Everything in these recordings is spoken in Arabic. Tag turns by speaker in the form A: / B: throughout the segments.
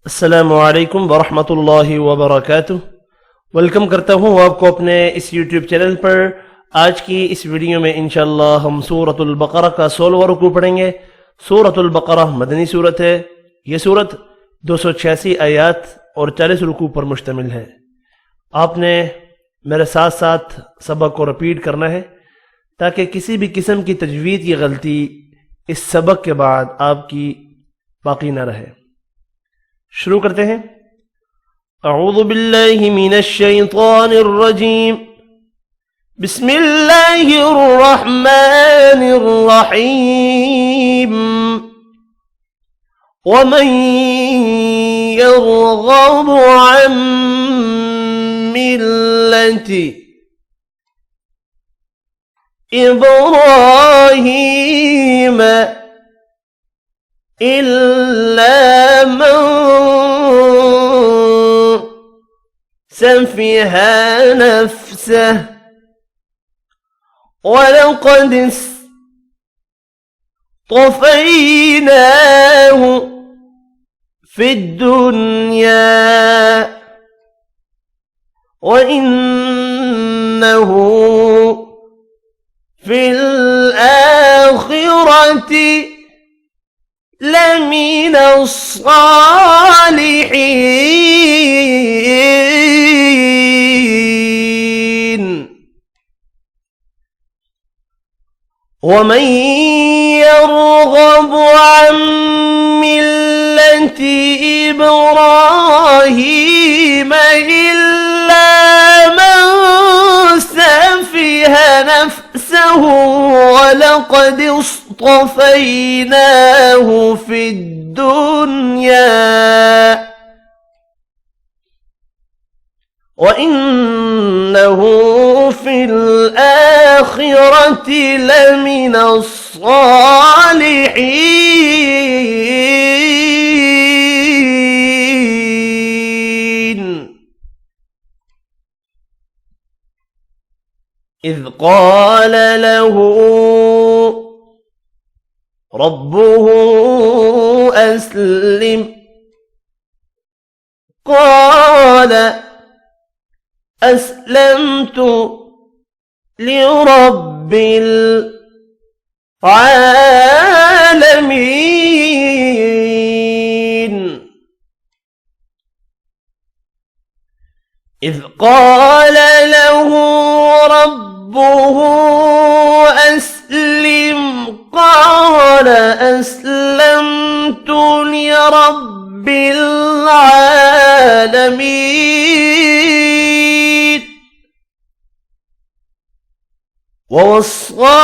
A: अस्सलामुअलैकुम वरहमतुल्लाहि वबरकातुह। वेलकम करता हूँ आपको अपने इस यूट्यूब चैनल पर। आज की इस वीडियो में इंशाअल्लाह हम सूरतुल बकरा का 16वां रुकू पढ़ेंगे। सूरतुल बकरा मदनी सूरत है। ये सूरत 286 आयात और 40 रुकू पर मुश्तमिल है। आपने मेरे साथ साथ सबक को रिपीट करना है ताकि किसी भी किस्म की तजवीद की गलती इस सबक के बाद आपकी बाकी न रहे। शुरू करते हैं। अऊज़ु बिल्लाहि मिनश शैतानिर रजीम। बिस्मिल्लाहिर रहमानिर रहीम। वमन यरग़बु अन मिल्लति इब्राहीम इल्ला मन सफ़िह नफ्सह वलक़द इस्तफ़ैनाहु फ़िद्दुन्या वइन्नहु फ़िल आख़िरति लमिन अस्सालिहीन। वमन यरग़बु अन मिल्लति इब्राहीम इल्ला मन सफ़िह नफ्सहु वलक़द इस्तफ़ैनाहु फ़िद्दुन्या वइन्नहु फ़िल आख़िरति लमिन अस्सालिहीन। इज़ क़ाल लहू रब्बुहु अस्लिम क़ाल अस्लमतु लिरब्बिल आलमीन। इज़ क़ाल लहू रब्बुहु अस्लिम क़ाल अस्लमतु लिरब्बिल आलमीन। ववस्सा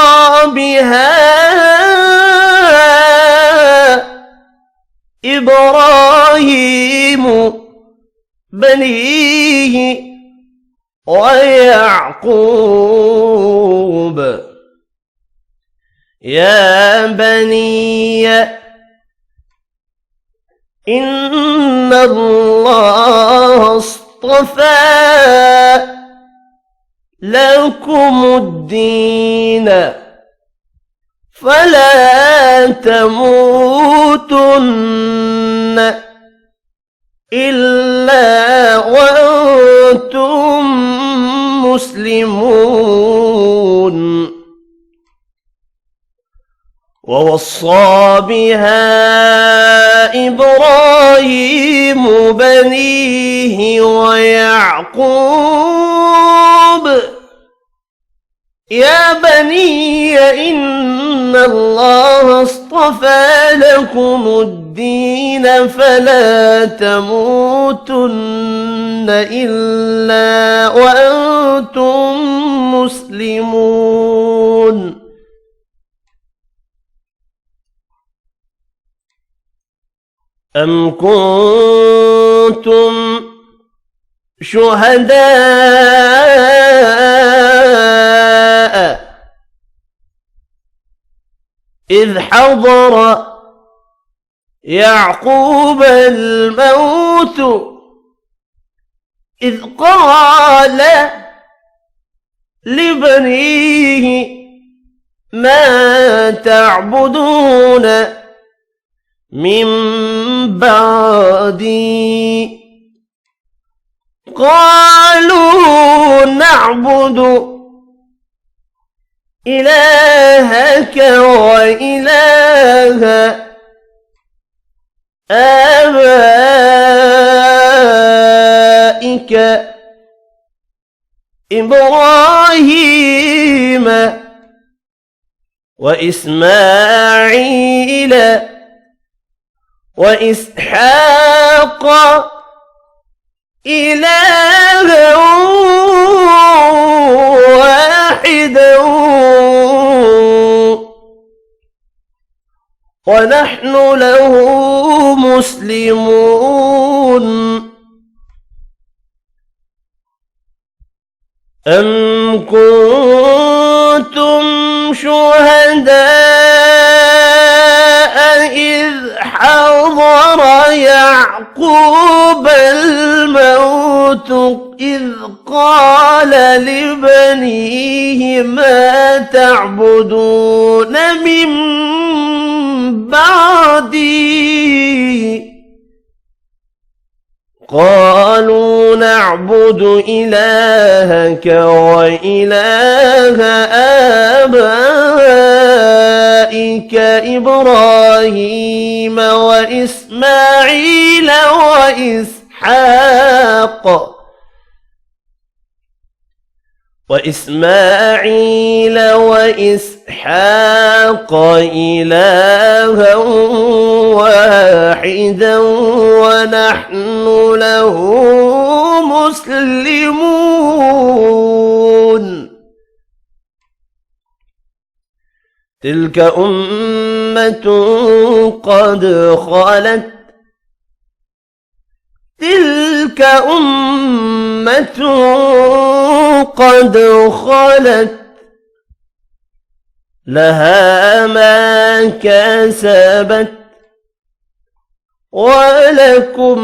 A: बिहा इब्राहीम बनीह वयाक़ूब या बनीय इन्नल्लाह अस्तफ़ा लकुमुद्दीन फला तमूतुन्न इल्ला वअंतुम मुस्लिमून। ववस्सा बिहा इब्राहीम बनीह वयाक़ूब या बनीय इन्नल्लाह अस्तफ़ा लकुमुद्दीन फला तमूतुन्न इल्ला वअंतुम मुस्लिमून। अम कुन्तुम शुहदाअ इज़ हज़र याक़ूब الموت إذ قال لبنيه ما تعبدون من بعدي قالوا نعبد إلهك وإله آبائك إبراهيم وإسماعيل وإسحاق إلها واحدا ونحن له مسلمون أم كنتم شهداء إذ حضر يعقوب الموت إذ قال لبنيه ما تعبدون من بعدي قالوا نعبد إلهك وإله آبائك إبراهيم وإسماعيل وإسحاق إلها واحدا ونحن له مسلمون تلك أمة قد خلت لها ما كسبت ولكم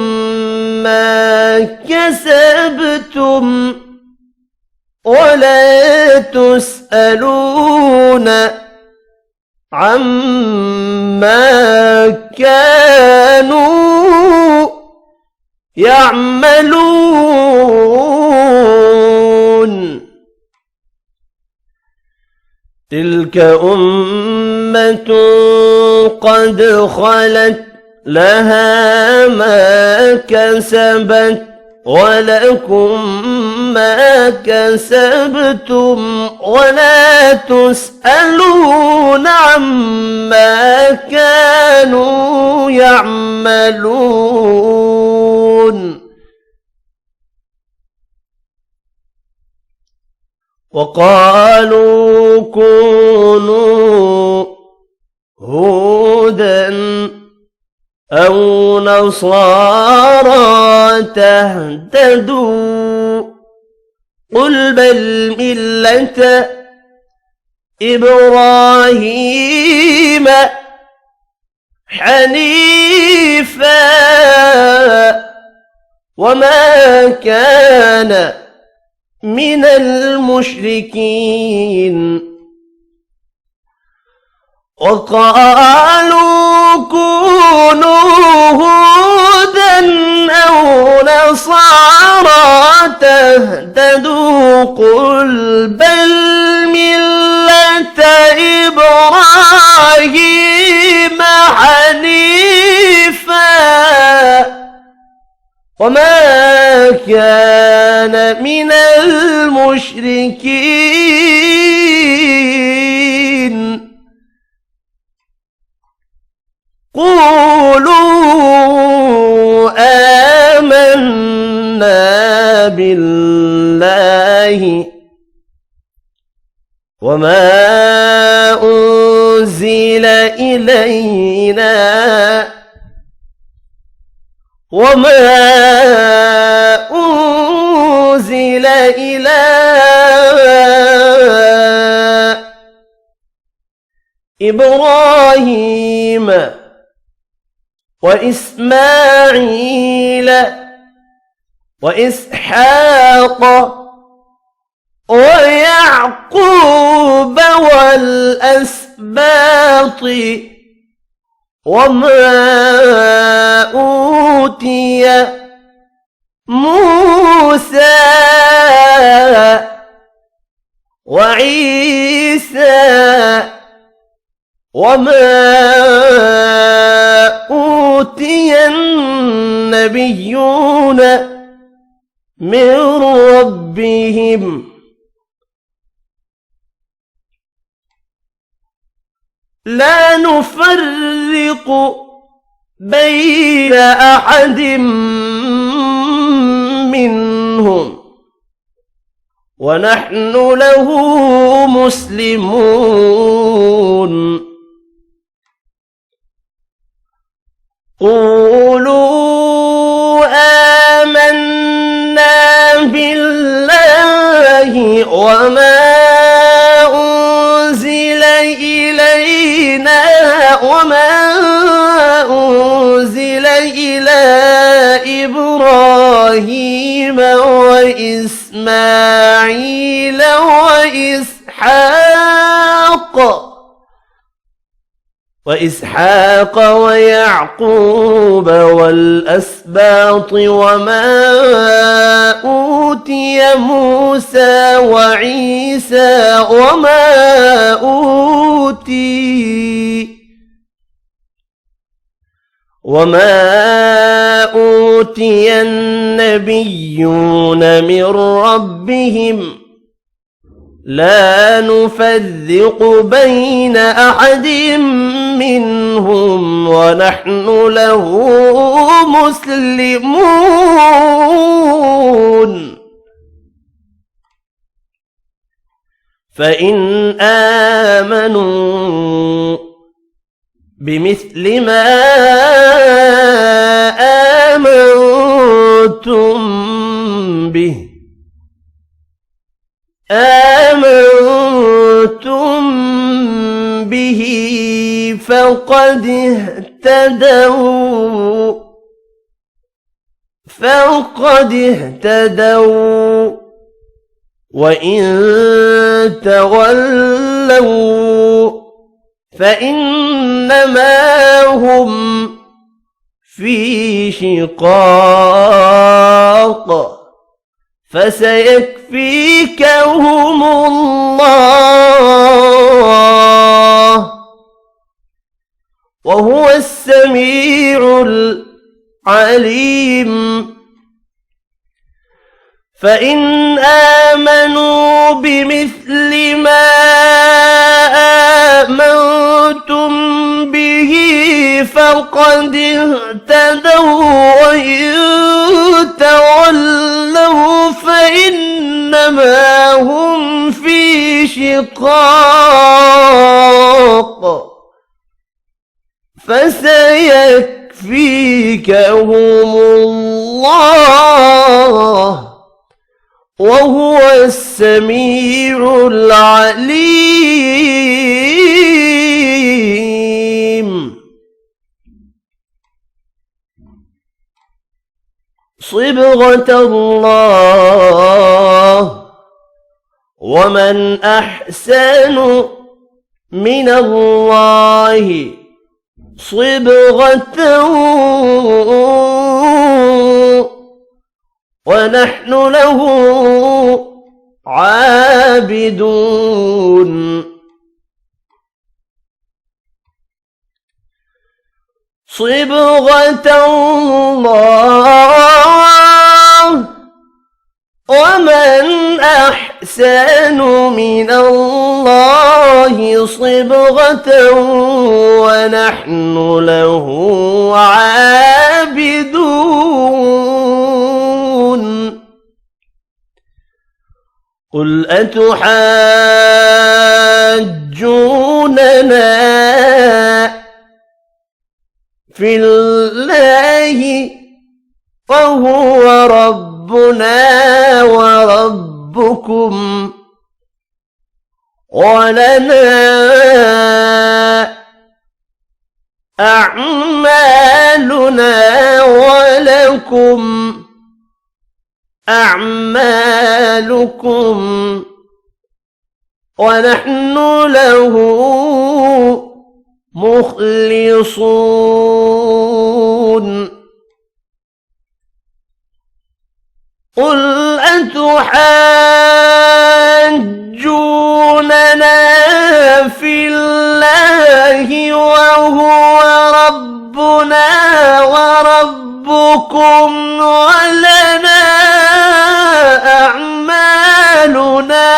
A: ما كسبتم ولا تسألون عما كانوا يعملون تلك أمة قد خلت لها ما كسبت ولكم ما كسبتم ولا تسألون عما كانوا يعملون وقالوا كونوا هودا أو نصارى تهتدوا قل بل ملة إبراهيم حنيفا وما كان من المشركين وقالوا كونوا هودا أو نصارى تهتدوا قل بل ملة إبراهيم حنيفا وما كان من المشركين قولوا آمنا بالله وما أنزل إلينا وما أنزل إلى إبراهيم وإسماعيل وإسحاق ويعقوب والأسباط وما أوتي موسى وعيسى وما أوتي النبيون من ربهم لا نفرق بين أحد منهم ونحن له مسلمون قولوا آمنا بالله وما أنزل إلينا وما أنزل إلى إبراهيم وإسماعيل وإسحاق ويعقوب والأسباط وما أوتي موسى وعيسى وما أوتي النبيون من ربهم لا نفرق بين أحد منهم ونحن له مسلمون فإن آمنوا بمثل ما آمنتم به فقد اهتدوا وإن تولوا فإنما هم في شقاق فسيكفيكهم الله وهو السميع العليم فإن آمنوا بمثل ما آمنتم به فقد اهتدوا وإن تولوا فإنما هم في شقاق فسيكفيكهم الله وهو السميع العليم صبغة الله ومن أحسن من الله صبغة ونحن له عابدون صبغة الله ومن أحسن من الله صبغة ونحن له عابدون قل أتحاجوننا في الله وهو ربنا وربكم ولنا أعمالنا ولكم أعمالكم ونحن له مخلصون قل أتحاجوننا في الله وهو ربنا وربكم ولنا أعمالنا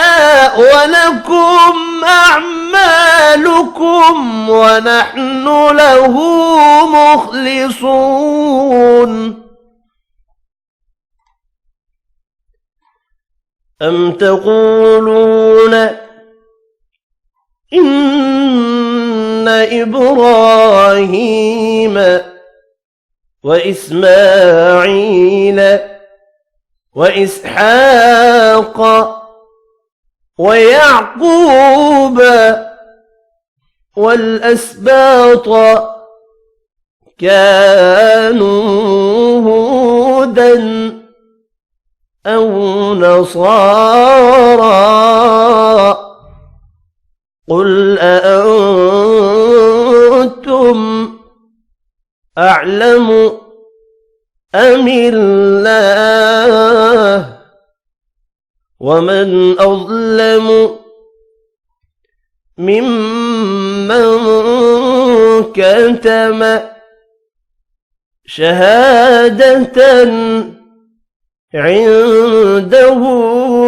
A: ولكم أعمالكم ونحن له مخلصون أم تقولون إن إبراهيم وإسماعيل وإسحاق ويعقوب والأسباط كانوا هودا أو نصارى قل أأنتم أعلم أم الله ومن أظلم ممن كتم شهادة عنده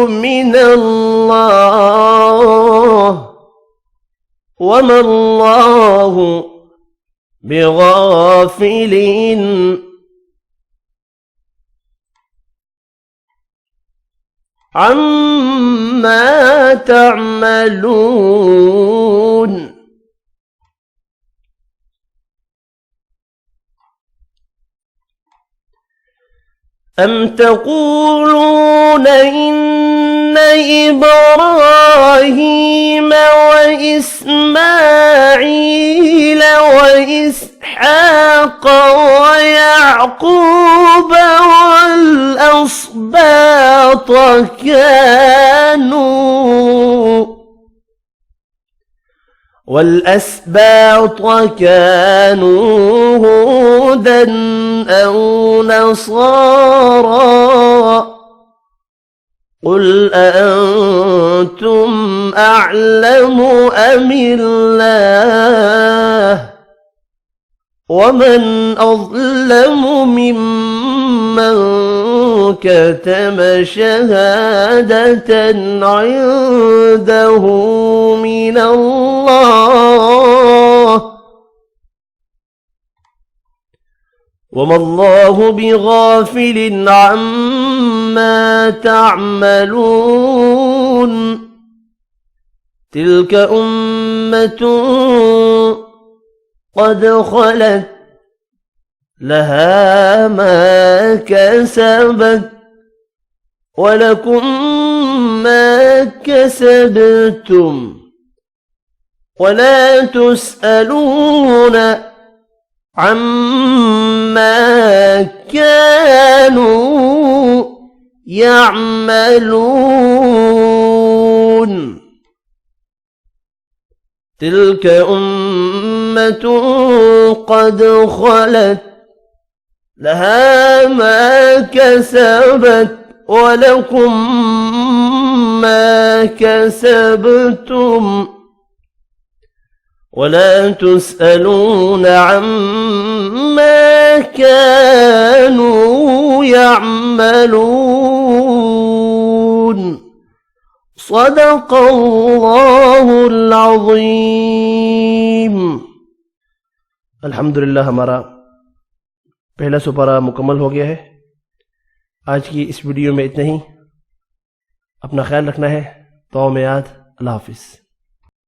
A: من الله وما الله بغافل عما تعملون أم تقولون إن إبراهيم وإسماعيل وإسحاق ويعقوب والأسباط كانوا هودا أو نصارى قل أأنتم أعلم أم الله ومن أظلم ممن كتم شهادة عنده من الله وما الله بغافل عما تعملون تلك أمة قد خلت لها ما كسبت ولكم ما كسبتم ولا تسألون عما كانوا يعملون تلك أمة قد خلت لها ما كسبت ولكم ما كسبتم ولا تسألون عما كانوا يعملون صدق الله العظيم। अल्हम्दुलिल्लाह हमारा पहला सुपारा मुकम्मल हो गया है। आज की इस वीडियो में इतना ही। अपना ख्याल रखना है। तो में याद। अल्लाह हाफिज़।